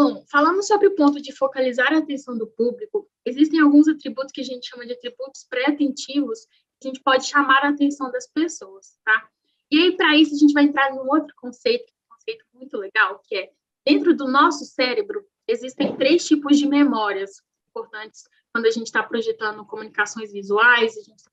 Bom, falando sobre o ponto de focalizar a atenção do público, existem alguns atributos que a gente chama de atributos pré-atentivos, que a gente pode chamar a atenção das pessoas, tá? E aí, para isso, a gente vai entrar num outro conceito, um conceito muito legal, que é, dentro do nosso cérebro, existem 3 tipos de memórias importantes quando a gente está projetando comunicações visuais, a gente está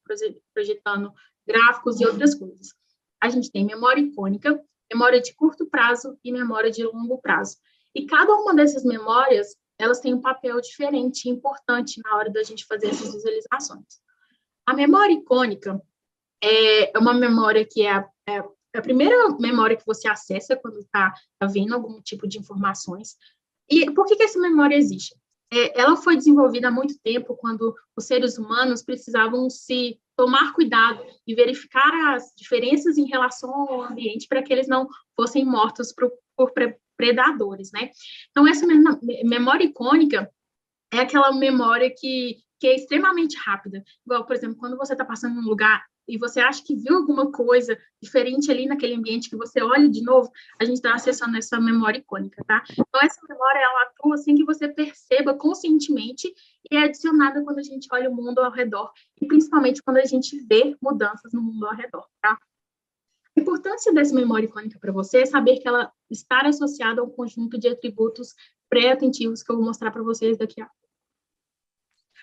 projetando gráficos e outras coisas. A gente tem memória icônica, memória de curto prazo e memória de longo prazo. E cada uma dessas memórias, elas têm um papel diferente e importante na hora da gente fazer essas visualizações. A memória icônica é uma memória que é a primeira memória que você acessa quando está vendo algum tipo de informações. E por que essa memória existe? Ela foi desenvolvida há muito tempo, quando os seres humanos precisavam se tomar cuidado e verificar as diferenças em relação ao ambiente para que eles não fossem mortos por predadores, né? Então, essa memória icônica é aquela memória que é extremamente rápida. Igual, por exemplo, quando você está passando num lugar e você acha que viu alguma coisa diferente ali naquele ambiente, que você olha de novo, a gente está acessando essa memória icônica, tá? Então, essa memória, ela atua sem que você perceba conscientemente e é adicionada quando a gente olha o mundo ao redor, e principalmente quando a gente vê mudanças no mundo ao redor, tá? A importância dessa memória icônica para você é saber que ela está associada a um conjunto de atributos pré-atentivos que eu vou mostrar para vocês daqui a pouco.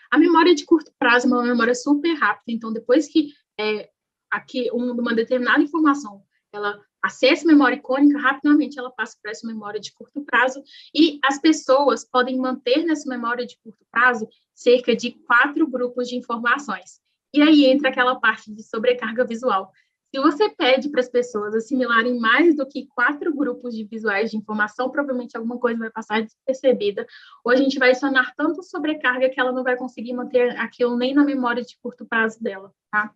A memória de curto prazo é uma memória super rápida, então depois que uma determinada informação, ela acessa a memória icônica, rapidamente ela passa para essa memória de curto prazo, e as pessoas podem manter nessa memória de curto prazo cerca de 4 grupos de informações. E aí entra aquela parte de sobrecarga visual. Se você pede para as pessoas assimilarem mais do que 4 grupos de visuais de informação, provavelmente alguma coisa vai passar despercebida, ou a gente vai adicionar tanto sobrecarga que ela não vai conseguir manter aquilo nem na memória de curto prazo dela, tá?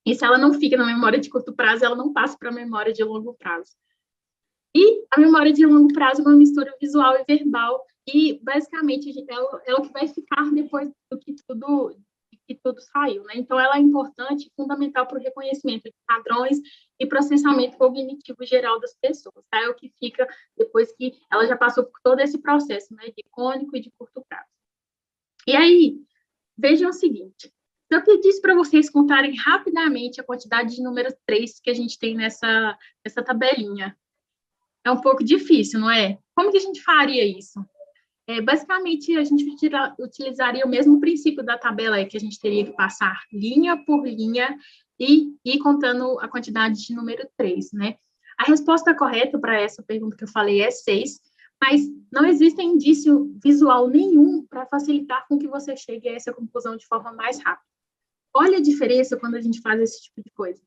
E se ela não fica na memória de curto prazo, ela não passa para a memória de longo prazo. E a memória de longo prazo é uma mistura visual e verbal, e basicamente é o que vai ficar depois do que tudo saiu, né? Então, ela é importante e fundamental para o reconhecimento de padrões e processamento cognitivo geral das pessoas, tá? É o que fica depois que ela já passou por todo esse processo, né, de icônico e de curto prazo. E aí, vejam o seguinte, se eu pedisse para vocês contarem rapidamente a quantidade de números 3 que a gente tem nessa tabelinha, é um pouco difícil, não é? Como que a gente faria isso? Basicamente, a gente utilizaria o mesmo princípio da tabela aí, que a gente teria que passar linha por linha e ir contando a quantidade de número 3, né? A resposta correta para essa pergunta que eu falei é 6, mas não existe indício visual nenhum para facilitar com que você chegue a essa conclusão de forma mais rápida. Olha a diferença quando a gente faz esse tipo de coisa.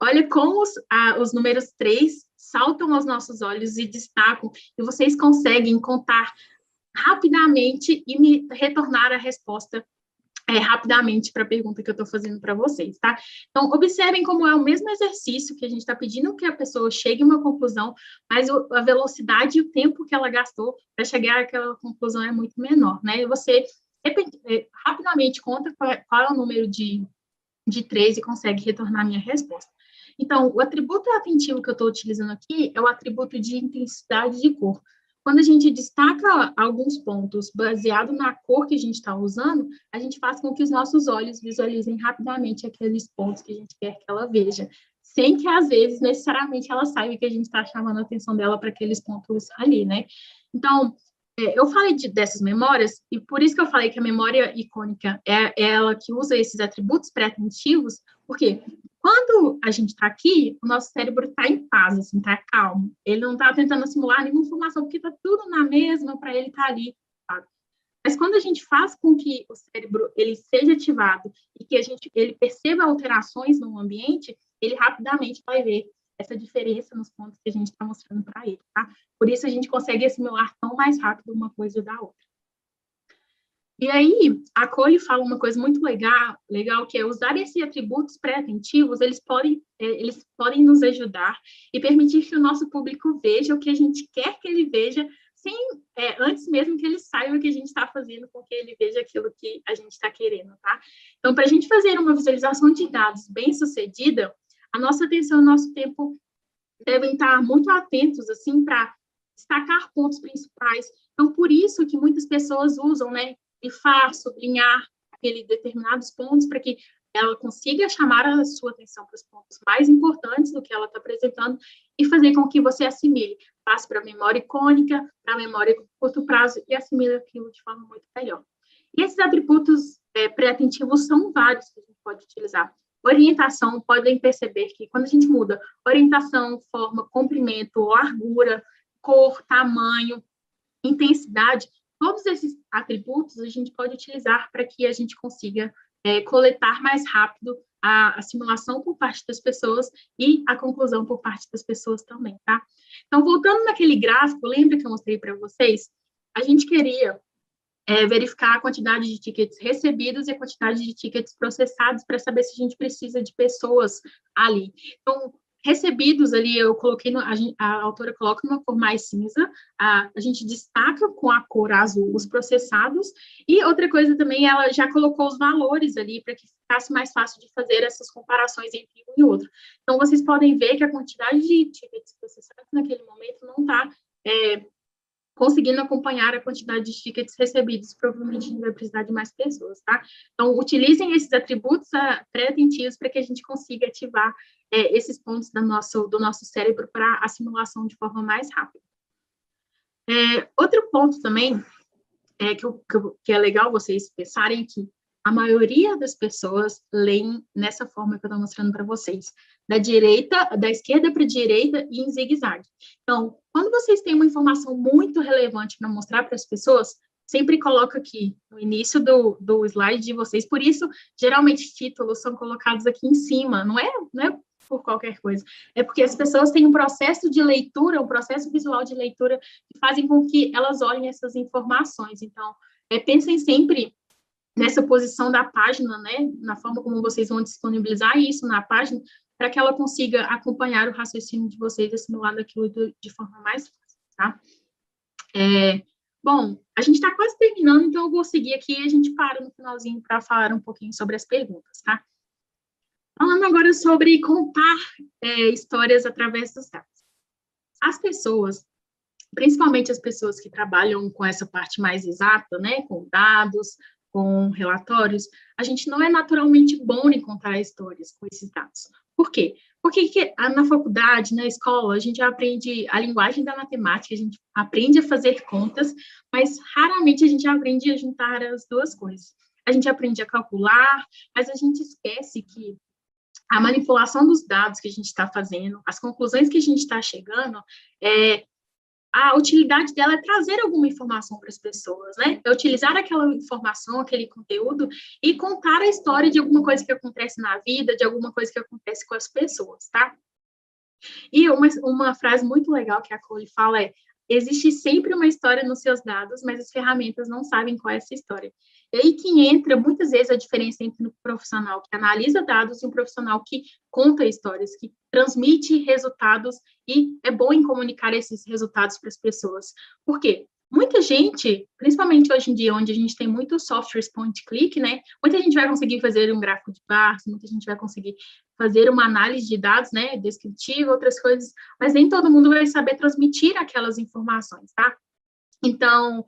Olha como os números 3 saltam aos nossos olhos e destacam, e vocês conseguem contar rapidamente e me retornar a resposta rapidamente para a pergunta que eu estou fazendo para vocês, tá? Então, observem como é o mesmo exercício que a gente está pedindo que a pessoa chegue a uma conclusão, mas a velocidade e o tempo que ela gastou para chegar àquela conclusão é muito menor, né? E você rapidamente conta qual é o número de 3 e consegue retornar a minha resposta. Então, o atributo atentivo que eu estou utilizando aqui é o atributo de intensidade de cor. Quando a gente destaca alguns pontos baseado na cor que a gente está usando, a gente faz com que os nossos olhos visualizem rapidamente aqueles pontos que a gente quer que ela veja, sem que, às vezes, necessariamente ela saiba que a gente está chamando a atenção dela para aqueles pontos ali, né? Então, eu falei dessas memórias, e por isso que eu falei que a memória icônica é ela que usa esses atributos pré-atentivos, porque quando a gente está aqui, o nosso cérebro está em paz, assim, está calmo. Ele não está tentando simular nenhuma informação, porque está tudo na mesma para ele estar ali, sabe? Mas quando a gente faz com que o cérebro ele seja ativado e que ele perceba alterações no ambiente, ele rapidamente vai ver essa diferença nos pontos que a gente está mostrando para ele, tá? Por isso a gente consegue assimilar tão mais rápido uma coisa da outra. E aí, a Cole fala uma coisa muito legal, que é usar esses atributos pré-atentivos, eles podem nos ajudar e permitir que o nosso público veja o que a gente quer que ele veja, antes mesmo que ele saiba o que a gente está fazendo, com que ele veja aquilo que a gente está querendo, tá? Então, para a gente fazer uma visualização de dados bem-sucedida, a nossa atenção e o nosso tempo devem estar muito atentos, assim, para destacar pontos principais. Então, por isso que muitas pessoas usam, né, grifar, sublinhar aqueles determinados pontos para que ela consiga chamar a sua atenção para os pontos mais importantes do que ela está apresentando e fazer com que você assimile, passe para a memória icônica, para a memória de curto prazo e assimile aquilo de forma muito melhor. E esses atributos pré-atentivos são vários que a gente pode utilizar. Orientação, podem perceber que quando a gente muda orientação, forma, comprimento, largura, cor, tamanho, intensidade, todos esses atributos a gente pode utilizar para que a gente consiga coletar mais rápido a simulação por parte das pessoas e a conclusão por parte das pessoas também, tá? Então, voltando naquele gráfico, lembra que eu mostrei para vocês? A gente queria verificar a quantidade de tickets recebidos e a quantidade de tickets processados para saber se a gente precisa de pessoas ali. Então, recebidos ali, eu coloquei, a autora coloca numa cor mais cinza, a gente destaca com a cor azul os processados, e outra coisa também, ela já colocou os valores ali para que ficasse mais fácil de fazer essas comparações entre um e outro. Então, vocês podem ver que a quantidade de tickets processados naquele momento não está conseguindo acompanhar a quantidade de tickets recebidos, provavelmente a gente vai precisar de mais pessoas, tá? Então, utilizem esses atributos pré-atentivos para que a gente consiga ativar esses pontos do nosso cérebro para a simulação de forma mais rápida. Outro ponto também que é legal vocês pensarem que a maioria das pessoas leem nessa forma que eu estou mostrando para vocês, da esquerda para a direita e em zigue-zague. Então, quando vocês têm uma informação muito relevante para mostrar para as pessoas, sempre coloca aqui no início do slide de vocês, por isso, geralmente, títulos são colocados aqui em cima, não é por qualquer coisa, é porque as pessoas têm um processo de leitura, um processo visual de leitura, que fazem com que elas olhem essas informações. Então, pensem sempre nessa posição da página, né, na forma como vocês vão disponibilizar isso na página, para que ela consiga acompanhar o raciocínio de vocês, assimilando aquilo de forma mais fácil, tá? Bom, a gente está quase terminando, então eu vou seguir aqui e a gente para no finalzinho para falar um pouquinho sobre as perguntas, tá? Falando agora sobre contar histórias através dos dados. As pessoas, principalmente as pessoas que trabalham com essa parte mais exata, né, com dados, com relatórios, a gente não é naturalmente bom em contar histórias com esses dados. Por quê? Porque na faculdade, na escola, a gente aprende a linguagem da matemática, a gente aprende a fazer contas, mas raramente a gente aprende a juntar as duas coisas. A gente aprende a calcular, mas a gente esquece que a manipulação dos dados que a gente está fazendo, as conclusões que a gente está chegando, a utilidade dela é trazer alguma informação para as pessoas, né? É utilizar aquela informação, aquele conteúdo e contar a história de alguma coisa que acontece na vida, de alguma coisa que acontece com as pessoas, tá? E uma frase muito legal que a Cole fala existe sempre uma história nos seus dados, mas as ferramentas não sabem qual é essa história. E aí que entra, muitas vezes, a diferença entre um profissional que analisa dados e um profissional que conta histórias, que transmite resultados e é bom em comunicar esses resultados para as pessoas. Por quê? Muita gente, principalmente hoje em dia, onde a gente tem muitos softwares point-click, né? Muita gente vai conseguir fazer um gráfico de barras, muita gente vai conseguir fazer uma análise de dados, né? Descritiva, outras coisas, mas nem todo mundo vai saber transmitir aquelas informações, tá? Então,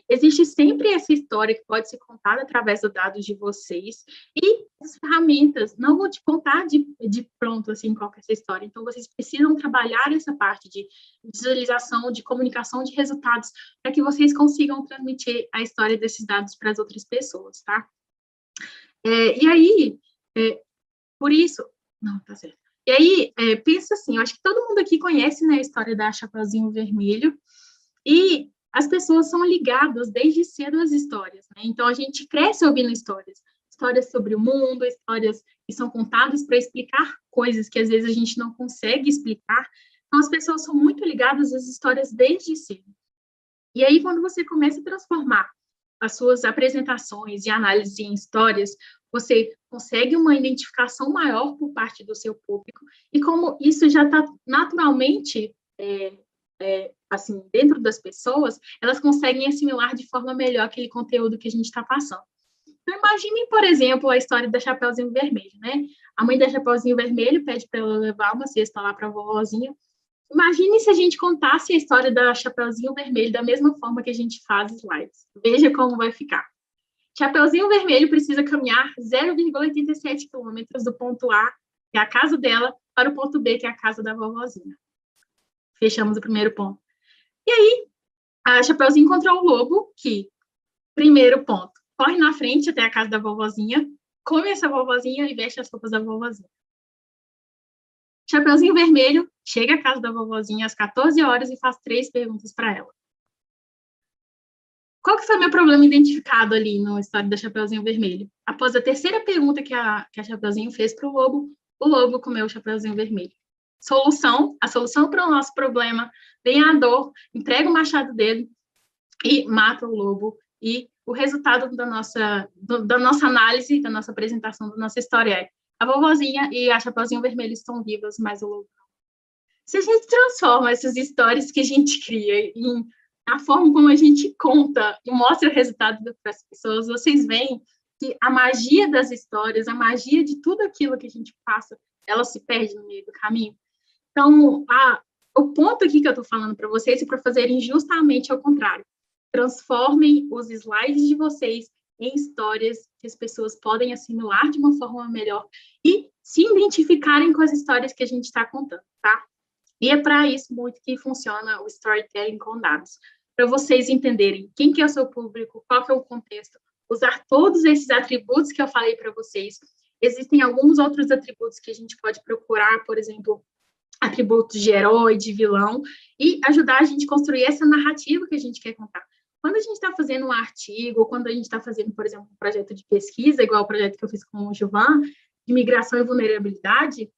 existe sempre essa história que pode ser contada através dos dados de vocês e as ferramentas, não vou te contar de pronto, assim, qual que é essa história. Então, vocês precisam trabalhar essa parte de visualização, de comunicação de resultados, para que vocês consigam transmitir a história desses dados para as outras pessoas, tá? E aí, por isso... Não, tá certo. E aí, pensa assim, eu acho que todo mundo aqui conhece, né, a história da Chapeuzinho Vermelho, e as pessoas são ligadas desde cedo às histórias, né? Então, a gente cresce ouvindo histórias sobre o mundo, histórias que são contadas para explicar coisas que, às vezes, a gente não consegue explicar. Então, as pessoas são muito ligadas às histórias desde cedo. E aí, quando você começa a transformar as suas apresentações e análises em histórias, você consegue uma identificação maior por parte do seu público, e como isso já está naturalmente... assim, dentro das pessoas, elas conseguem assimilar de forma melhor aquele conteúdo que a gente está passando. Então, imaginem, por exemplo, a história da Chapeuzinho Vermelho, né? A mãe da Chapeuzinho Vermelho pede para ela levar uma cesta lá para a vovozinha, Imagine se a gente contasse a história da Chapeuzinho Vermelho da mesma forma que a gente faz slides. Veja como vai ficar. Chapeuzinho Vermelho precisa caminhar 0,87 quilômetros do ponto A, que é a casa dela, para o ponto B, que é a casa da vovozinha. Fechamos o primeiro ponto. E aí, a Chapeuzinho encontrou o lobo, que, primeiro ponto, corre na frente até a casa da vovozinha, come essa vovozinha e veste as roupas da vovozinha. Chapeuzinho Vermelho chega à casa da vovozinha às 14 horas e faz 3 perguntas para ela. Qual que foi o meu problema identificado ali na história da Chapeuzinho Vermelho? Após a terceira pergunta que a Chapeuzinho fez para o lobo comeu o Chapeuzinho Vermelho. A solução para o nosso problema, vem a dor, entrega o machado dele e mata o lobo. E o resultado da nossa análise, da nossa apresentação, da nossa história é: a vovozinha e a Chapeuzinho Vermelho estão vivas, mas o lobo não. Se a gente transforma essas histórias que a gente cria em a forma como a gente conta e mostra o resultado para as pessoas, vocês veem que a magia das histórias, a magia de tudo aquilo que a gente passa, ela se perde no meio do caminho. Então, o ponto aqui que eu estou falando para vocês é para fazerem justamente ao contrário. Transformem os slides de vocês em histórias que as pessoas podem assimilar de uma forma melhor e se identificarem com as histórias que a gente está contando, tá? E é para isso muito que funciona o storytelling com dados. Para vocês entenderem quem que é o seu público, qual que é o contexto, usar todos esses atributos que eu falei para vocês. Existem alguns outros atributos que a gente pode procurar, por exemplo, atributos de herói, de vilão, e ajudar a gente a construir essa narrativa que a gente quer contar. Quando a gente está fazendo um artigo, ou quando a gente está fazendo, por exemplo, um projeto de pesquisa, igual o projeto que eu fiz com o Gilvan, de migração e vulnerabilidade,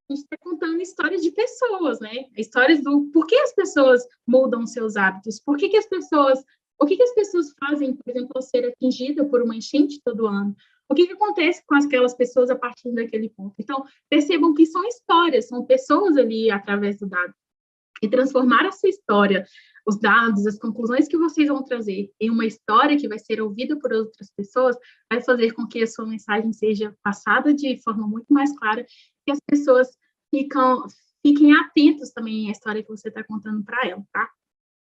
a gente está contando histórias de pessoas, né? Histórias do por que as pessoas mudam seus hábitos, o que as pessoas fazem, por exemplo, ao ser atingida por uma enchente todo ano, o que acontece com aquelas pessoas a partir daquele ponto. Então, percebam que são histórias, são pessoas ali através do dado. E transformar essa história, os dados, as conclusões que vocês vão trazer em uma história que vai ser ouvida por outras pessoas, vai fazer com que a sua mensagem seja passada de forma muito mais clara, que as pessoas fiquem atentos também à história que você está contando para ela, tá?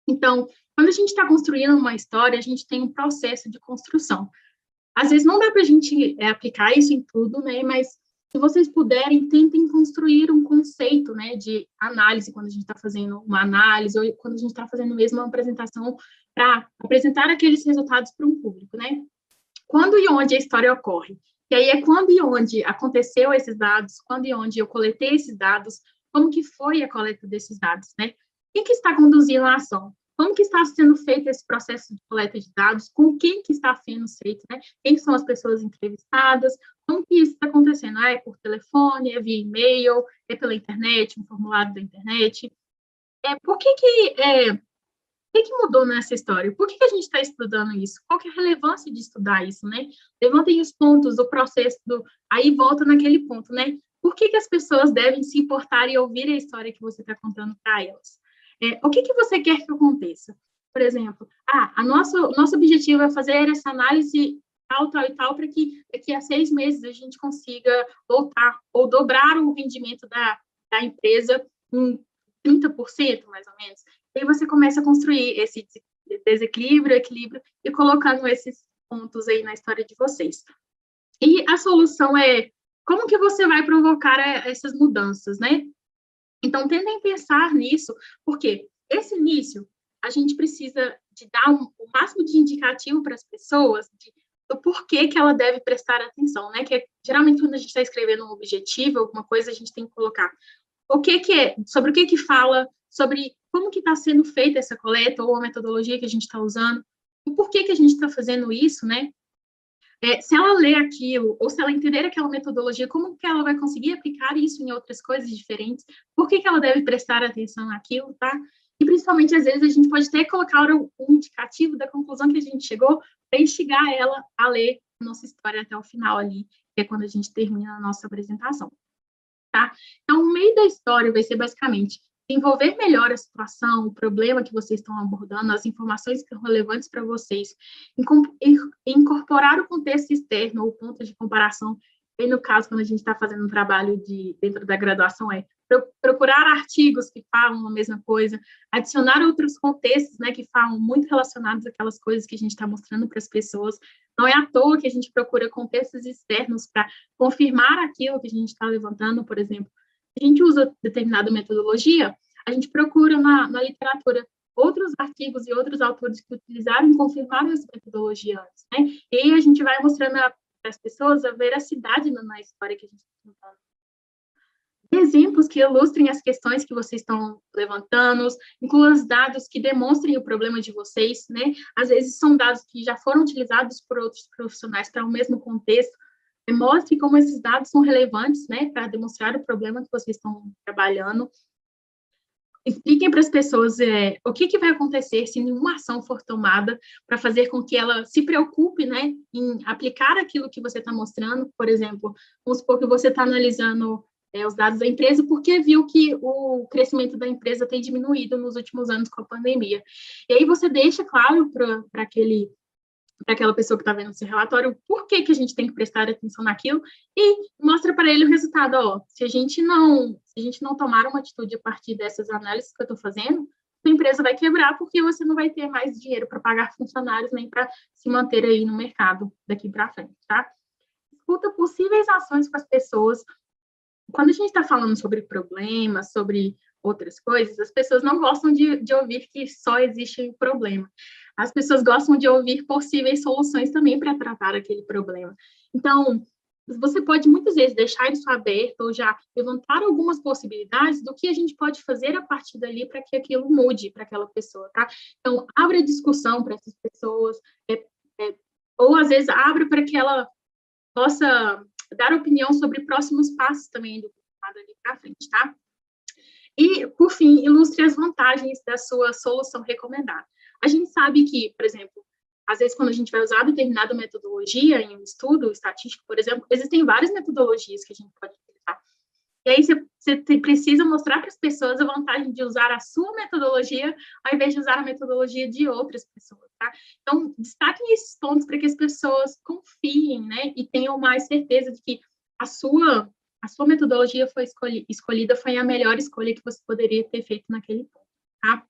Então, quando a gente está construindo uma história, a gente tem um processo de construção. Às vezes não dá para a gente aplicar isso em tudo, né? Mas se vocês puderem, tentem construir um conceito, né, de análise quando a gente está fazendo uma análise ou quando a gente está fazendo mesmo uma apresentação para apresentar aqueles resultados para um público, né? Quando e onde a história ocorre. E aí é quando e onde aconteceu esses dados, quando e onde eu coletei esses dados, como que foi a coleta desses dados, né? Quem que está conduzindo a ação? Como que está sendo feito esse processo de coleta de dados? Com quem que está sendo feito, né? Quem são as pessoas entrevistadas? Como que isso está acontecendo? É por telefone, é via e-mail, é pela internet, um formulário da internet? Por que mudou nessa história? Por que a gente está estudando isso? Qual que é a relevância de estudar isso, né? Levantem os pontos do processo, aí volta naquele ponto, né? Por que as pessoas devem se importar e ouvir a história que você está contando para elas? O que você quer que aconteça? Por exemplo, o nosso objetivo é fazer essa análise tal e tal, para que daqui a 6 meses a gente consiga voltar ou dobrar o rendimento da empresa em 30%, mais ou menos. E aí você começa a construir esse desequilíbrio, equilíbrio, e colocando esses pontos aí na história de vocês. E a solução é como que você vai provocar essas mudanças, né? Então, tentem pensar nisso, porque esse início, a gente precisa de dar o máximo de indicativo para as pessoas do porquê que ela deve prestar atenção, né? Que geralmente, quando a gente está escrevendo um objetivo, alguma coisa, a gente tem que colocar sobre o que fala, sobre como que está sendo feita essa coleta, ou a metodologia que a gente está usando, o porquê que a gente está fazendo isso, né? Se ela ler aquilo, ou se ela entender aquela metodologia, como que ela vai conseguir aplicar isso em outras coisas diferentes? Por que ela deve prestar atenção naquilo, tá? E, principalmente, às vezes, a gente pode até colocar um indicativo da conclusão que a gente chegou para instigar ela a ler a nossa história até o final ali, que é quando a gente termina a nossa apresentação, tá? Então, o meio da história vai ser, basicamente, desenvolver melhor a situação, o problema que vocês estão abordando, as informações que são relevantes para vocês, incorporar o contexto externo ou ponto de comparação. E no caso, quando a gente está fazendo um trabalho dentro da graduação, procurar artigos que falam a mesma coisa, adicionar outros contextos, né, que falam muito relacionados àquelas coisas que a gente está mostrando para as pessoas. Não é à toa que a gente procura contextos externos para confirmar aquilo que a gente está levantando, por exemplo. A gente usa determinada metodologia, a gente procura na literatura outros artigos e outros autores que utilizaram e confirmaram essa metodologia antes, né? E aí a gente vai mostrando para as pessoas a veracidade na história que a gente está contando. Exemplos que ilustrem as questões que vocês estão levantando, incluam os dados que demonstrem o problema de vocês, né? Às vezes são dados que já foram utilizados por outros profissionais para o mesmo contexto. Mostre como esses dados são relevantes, né, para demonstrar o problema que vocês estão trabalhando. Expliquem para as pessoas o que vai acontecer se nenhuma ação for tomada para fazer com que ela se preocupe, né, em aplicar aquilo que você está mostrando. Por exemplo, vamos supor que você está analisando os dados da empresa porque viu que o crescimento da empresa tem diminuído nos últimos anos com a pandemia. E aí você deixa claro para aquela pessoa que está vendo esse relatório por que a gente tem que prestar atenção naquilo e mostra para ele o resultado. Ó, se a gente não tomar uma atitude a partir dessas análises que eu estou fazendo, a empresa vai quebrar porque você não vai ter mais dinheiro para pagar funcionários nem para se manter aí no mercado daqui para frente, tá? Escuta possíveis ações com as pessoas. Quando a gente está falando sobre problemas, sobre outras coisas, as pessoas não gostam de ouvir que só existe um problema. As pessoas gostam de ouvir possíveis soluções também para tratar aquele problema. Então, você pode muitas vezes deixar isso aberto ou já levantar algumas possibilidades do que a gente pode fazer a partir dali para que aquilo mude para aquela pessoa, tá? Então, abre a discussão para essas pessoas, ou às vezes abre para que ela possa dar opinião sobre próximos passos também do lado ali para frente, tá? E, por fim, ilustre as vantagens da sua solução recomendada. A gente sabe que, por exemplo, às vezes quando a gente vai usar determinada metodologia em um estudo estatístico, por exemplo, existem várias metodologias que a gente pode utilizar. E aí você precisa mostrar para as pessoas a vantagem de usar a sua metodologia ao invés de usar a metodologia de outras pessoas, tá? Então, destaquem esses pontos para que as pessoas confiem, né, e tenham mais certeza de que a sua metodologia foi escolhida, foi a melhor escolha que você poderia ter feito naquele ponto, tá?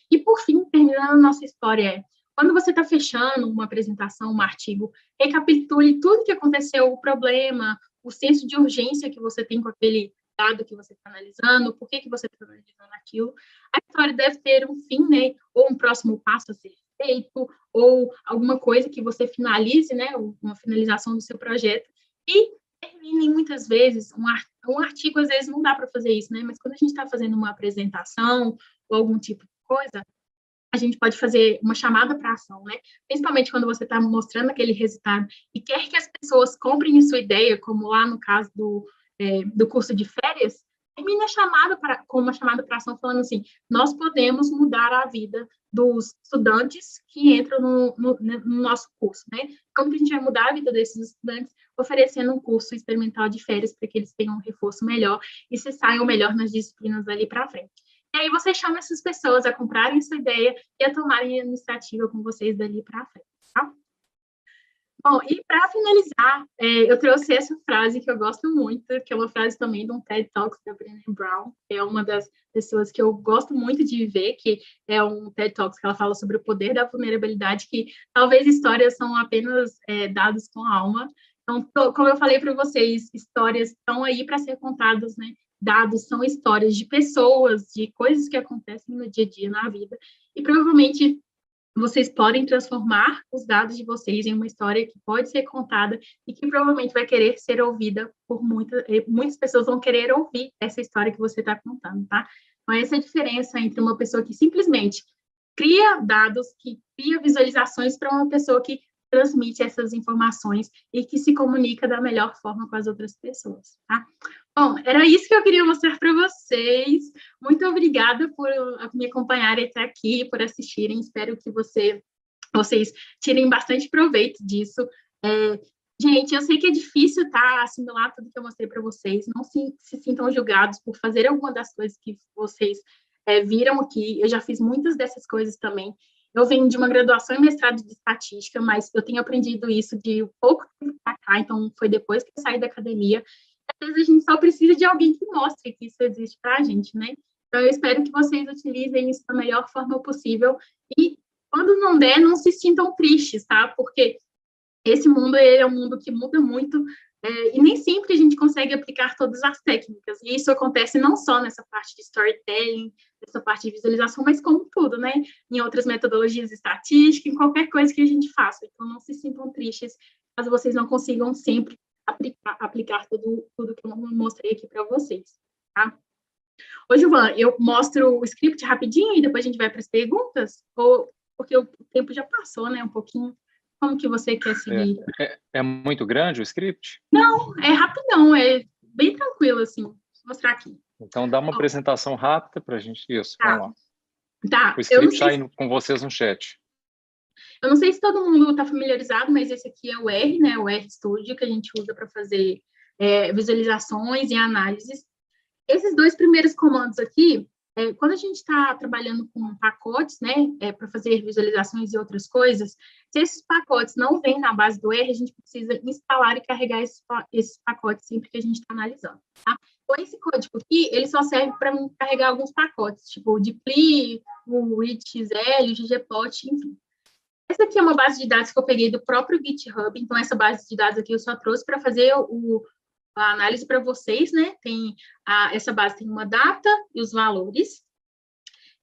E, por fim, terminando a nossa história, quando você está fechando uma apresentação, um artigo, recapitule tudo que aconteceu, o problema, o senso de urgência que você tem com aquele dado que você está analisando, por que você está analisando aquilo. A história deve ter um fim, né, ou um próximo passo a ser feito, ou alguma coisa que você finalize, né, uma finalização do seu projeto, e termine muitas vezes, um artigo às vezes não dá para fazer isso, né, mas quando a gente está fazendo uma apresentação ou algum tipo de coisa, a gente pode fazer uma chamada para ação, né? Principalmente quando você está mostrando aquele resultado e quer que as pessoas comprem a sua ideia, como lá no caso do curso de férias, termina com uma chamada para ação falando assim, nós podemos mudar a vida dos estudantes que entram no nosso curso, né? Como que a gente vai mudar a vida desses estudantes oferecendo um curso experimental de férias para que eles tenham um reforço melhor e se saiam melhor nas disciplinas ali para frente. E aí você chama essas pessoas a comprarem sua ideia e a tomarem a iniciativa com vocês dali para frente, tá? Bom, e para finalizar, eu trouxe essa frase que eu gosto muito, que é uma frase também de um TED Talks da Brené Brown, que é uma das pessoas que eu gosto muito de ver, que é um TED Talks que ela fala sobre o poder da vulnerabilidade, que talvez histórias são apenas dados com a alma. Então, como eu falei para vocês, histórias estão aí para ser contadas, né? Dados são histórias de pessoas, de coisas que acontecem no dia a dia, na vida, e provavelmente vocês podem transformar os dados de vocês em uma história que pode ser contada e que provavelmente vai querer ser ouvida por muitas pessoas vão querer ouvir essa história que você está contando, tá? Então, essa é a diferença entre uma pessoa que simplesmente cria dados, que cria visualizações, para uma pessoa que transmite essas informações e que se comunica da melhor forma com as outras pessoas, tá? Bom, era isso que eu queria mostrar para vocês. Muito obrigada por me acompanharem até aqui, por assistirem. Espero que vocês tirem bastante proveito disso. Gente, eu sei que é difícil, tá, assimilar tudo que eu mostrei para vocês. Não se sintam julgados por fazer alguma das coisas que vocês viram aqui. Eu já fiz muitas dessas coisas também. Eu venho de uma graduação e mestrado de estatística, mas eu tenho aprendido isso de pouco tempo para cá, então foi depois que eu saí da academia. às vezes a gente só precisa de alguém que mostre que isso existe para a gente, né? Então, eu espero que vocês utilizem isso da melhor forma possível e, quando não der, não se sintam tristes, tá? Porque esse mundo é um mundo que muda muito e nem sempre a gente consegue aplicar todas as técnicas. E isso acontece não só nessa parte de storytelling, nessa parte de visualização, mas como tudo, né? Em outras metodologias estatísticas, em qualquer coisa que a gente faça. Então, não se sintam tristes caso vocês não consigam sempre aplicar tudo que eu mostrei aqui para vocês, tá? Ô, Gilvan, eu mostro o script rapidinho e depois a gente vai para as perguntas? Ou, porque o tempo já passou, né, um pouquinho. Como que você quer seguir? É muito grande o script? Não, é rapidão, é bem tranquilo, assim. Vou mostrar aqui. Então, dá uma apresentação rápida para a gente. Isso, Tá. vamos lá. Tá, O script está indo com vocês no chat. Eu não sei se todo mundo está familiarizado, mas esse aqui é o R, né? O RStudio, que a gente usa para fazer visualizações e análises. Esses dois primeiros comandos aqui, quando a gente está trabalhando com pacotes, né, para fazer visualizações e outras coisas, se esses pacotes não vêm na base do R, a gente precisa instalar e carregar esses pacotes sempre que a gente está analisando, tá? Então, esse código aqui, ele só serve para carregar alguns pacotes, tipo o dplyr, o readxl, o ggplot, enfim. Essa aqui é uma base de dados que eu peguei do próprio GitHub, então essa base de dados aqui eu só trouxe para fazer a análise para vocês, né? Essa base tem uma data e os valores.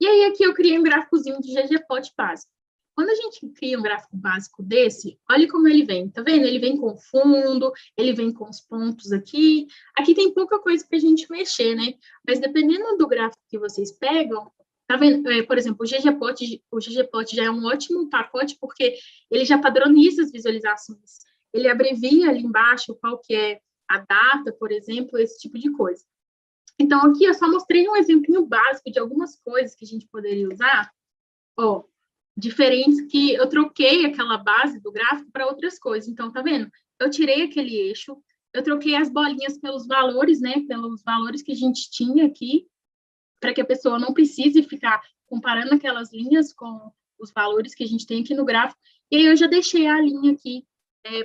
E aí aqui eu criei um gráficozinho de ggplot básico. Quando a gente cria um gráfico básico desse, olha como ele vem, tá vendo? Ele vem com fundo, ele vem com os pontos aqui. Aqui tem pouca coisa para a gente mexer, né? Mas dependendo do gráfico que vocês pegam, tá vendo? Por exemplo, o ggplot já é um ótimo pacote porque ele já padroniza as visualizações. Ele abrevia ali embaixo qual que é a data, por exemplo, esse tipo de coisa. Então, aqui eu só mostrei um exemplinho básico de algumas coisas que a gente poderia usar, ó, diferentes que eu troquei aquela base do gráfico para outras coisas. Então, tá vendo? Eu tirei aquele eixo, eu troquei as bolinhas pelos valores, né, pelos valores que a gente tinha aqui, para que a pessoa não precise ficar comparando aquelas linhas com os valores que a gente tem aqui no gráfico. E aí eu já deixei a linha aqui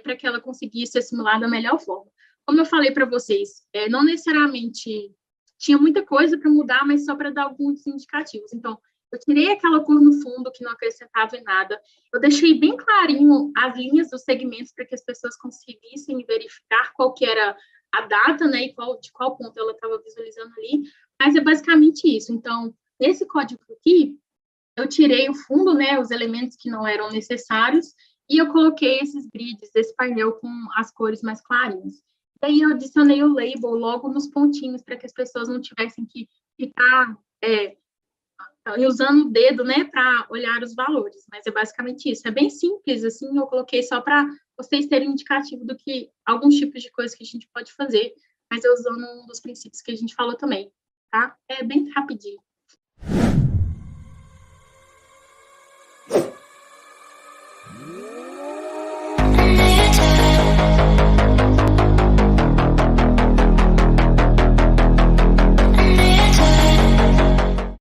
para que ela conseguisse assimilar da melhor forma. Como eu falei para vocês, não necessariamente tinha muita coisa para mudar, mas só para dar alguns indicativos. Então, eu tirei aquela cor no fundo que não acrescentava em nada. Eu deixei bem clarinho as linhas dos segmentos para que as pessoas conseguissem verificar qual que era a data, né, e de qual ponto ela estava visualizando ali. Mas é basicamente isso. Então, nesse código aqui, eu tirei o fundo, né, os elementos que não eram necessários, e eu coloquei esses grids, esse painel com as cores mais clarinhas. Daí eu adicionei o label logo nos pontinhos, para que as pessoas não tivessem que ficar usando o dedo, né, para olhar os valores. Mas é basicamente isso. É bem simples, assim, eu coloquei só para vocês terem um indicativo do que alguns tipos de coisas que a gente pode fazer, mas eu usando um dos princípios que a gente falou também, tá? É bem rapidinho.